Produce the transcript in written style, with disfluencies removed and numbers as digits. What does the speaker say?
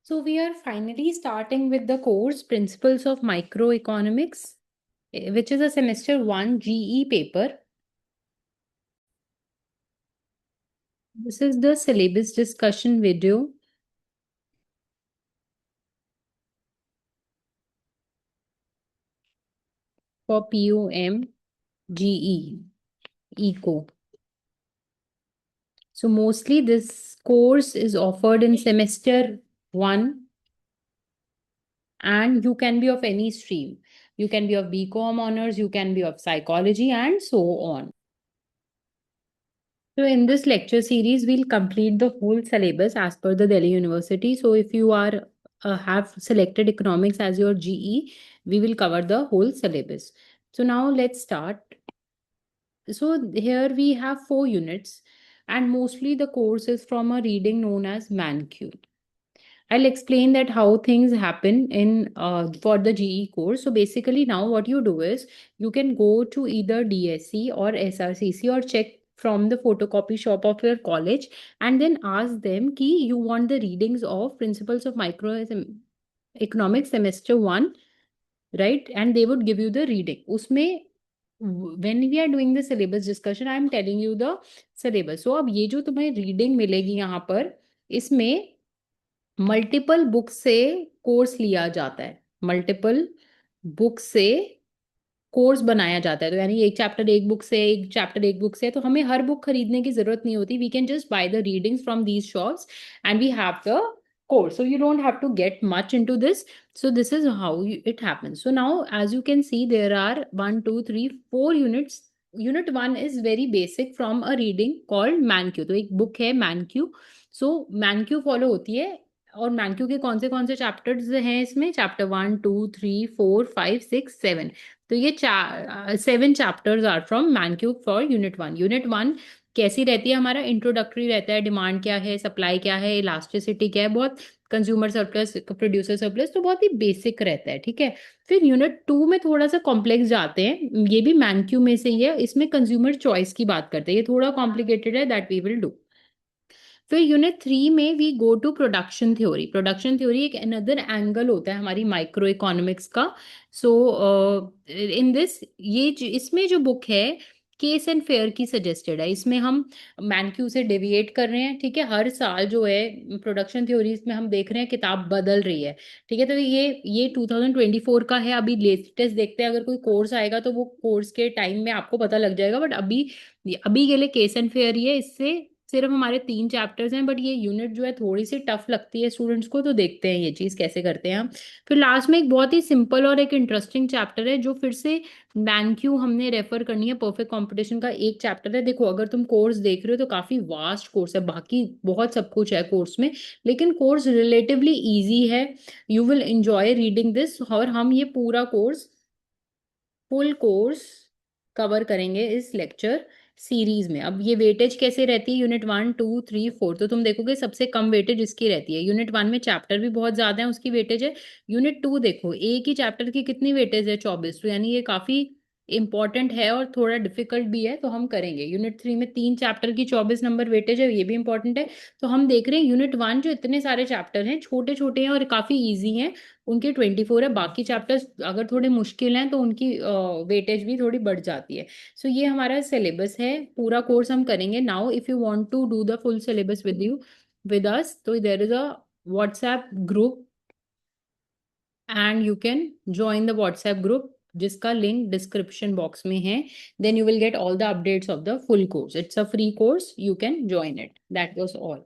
So we are finally starting with the course Principles of Microeconomics, which is a semester 1 GE paper. This is the syllabus discussion video. For POM GE Eco. So mostly this course is offered in semester 1 and you can be of any stream. You can be of BCom honors, you can be of psychology and so on. So in this lecture series, we'll complete the whole syllabus as per the Delhi University. So if you are have selected economics as your GE, we will cover the whole syllabus. So now let's start. So here we have 4 units and mostly the course is from a reading known as ManQ. I'll explain that how things happen in for the GE course. So basically now what you do is you can go to either DSC or SRCC or check from the photocopy shop of your college and then ask them ki you want the readings of Principles of Microeconomics semester 1, right? And they would give you the reading. Usme when we are doing the syllabus discussion, I am telling you the syllabus. So अब ये जो तुम्हें reading मिलेगी यहाँ पर इसमें multiple book से course लिया जाता है, मल्टीपल बुक से कोर्स बनाया जाता है। तो यानी एक चैप्टर एक बुक से, एक चैप्टर एक बुक से, तो हमें हर बुक खरीदने की जरूरत नहीं होती। We can just buy the readings from these shops and we have the course, so you don't have to get much into this. So this is how it happens. So now as you can see there are 1 2 3 4 units. Unit 1 is very basic from a reading called ManQ. तो एक book है ManQ. So ManQ follow होती है और मैनक्यू के कौन से chapters हैं इसमें? चैप्टर 1 2 3 4 5 6 7। तो ये 7 chapters are from Mankiw for unit 1। Unit 1 कैसी रहती है? हमारा इंट्रोडक्टरी रहता है, डिमांड क्या है, सप्लाई क्या है, इलास्टिसिटी क्या है, बहुत कंज्यूमर सरप्लस, प्रोड्यूसर सरप्लस, तो बहुत ही बेसिक रहता है। ठीक है। फिर यूनिट 2 में थोड़ा सा कॉम्प्लेक्स जाते हैं, ये भी मैनक्यू में से ही है। इसमें कंज्यूमर चॉइस की बात करते हैं, ये थोड़ा कॉम्प्लिकेटेड है, दैट वी विल डू। फिर यूनिट 3 में we go to production theory. Production theory एक अनदर एंगल होता है हमारी माइक्रो इकोनॉमिक्स का। सो इन दिस इसमें जो बुक है केस एंड फेयर की सजेस्टेड है। इसमें हम मैनक्यू से डेविएट कर रहे हैं। ठीक है। हर साल जो है प्रोडक्शन थ्योरीज में हम देख रहे हैं किताब बदल रही है। ठीक है। तो ये 2024 का है। अभी लेटेस्ट देखते हैं, अगर कोई कोर्स आएगा तो वो कोर्स के टाइम में आपको पता लग जाएगा, बट अभी अभी के लिए केस एंड फेयर ही है। इससे सिर्फ हमारे 3 चैप्टर्स हैं, बट ये यूनिट जो है थोड़ी सी टफ लगती है स्टूडेंट्स को, तो देखते हैं ये चीज़ कैसे करते हैं हम। फिर लास्ट में एक बहुत ही सिंपल और एक इंटरेस्टिंग चैप्टर है जो फिर से मैनक्यू हमने रेफर करनी है। परफेक्ट कंपटीशन का एक चैप्टर है। देखो अगर तुम कोर्स देख रहे हो तो काफ़ी वास्ट कोर्स है, बाकी बहुत सब कुछ है कोर्स में, लेकिन कोर्स रिलेटिवली ईजी है। You will enjoy reading this. और हम ये पूरा कोर्स, फुल कोर्स कवर करेंगे इस लेक्चर सीरीज में। अब ये वेटेज कैसे रहती है? यूनिट 1 2 3 4, तो तुम देखोगे सबसे कम वेटेज इसकी रहती है। यूनिट 1 में चैप्टर भी बहुत ज्यादा है, उसकी वेटेज है। यूनिट 2 देखो एक ही चैप्टर की कितनी वेटेज है? 24। तो यानी ये काफी इंपॉर्टेंट है और थोड़ा डिफिकल्ट भी है, तो हम करेंगे। यूनिट 3 में 3 चैप्टर की 24 नंबर वेटेज है, ये भी इंपॉर्टेंट है। तो हम देख रहे हैं यूनिट 1 जो इतने सारे चैप्टर हैं, छोटे छोटे हैं और काफी ईजी हैं, उनके 24 है। बाकी चैप्टर्स अगर थोड़े मुश्किल हैं तो उनकी वेटेज भी थोड़ी बढ़ जाती है। सो ये हमारा सिलेबस है, पूरा कोर्स हम करेंगे। Now if you want to do the full syllabus with us, तो there is a WhatsApp group and you can join the WhatsApp group, जिसका लिंक डिस्क्रिप्शन बॉक्स में है। Then you will get all the updates of the full course. It's a free course, you can join it. That was all.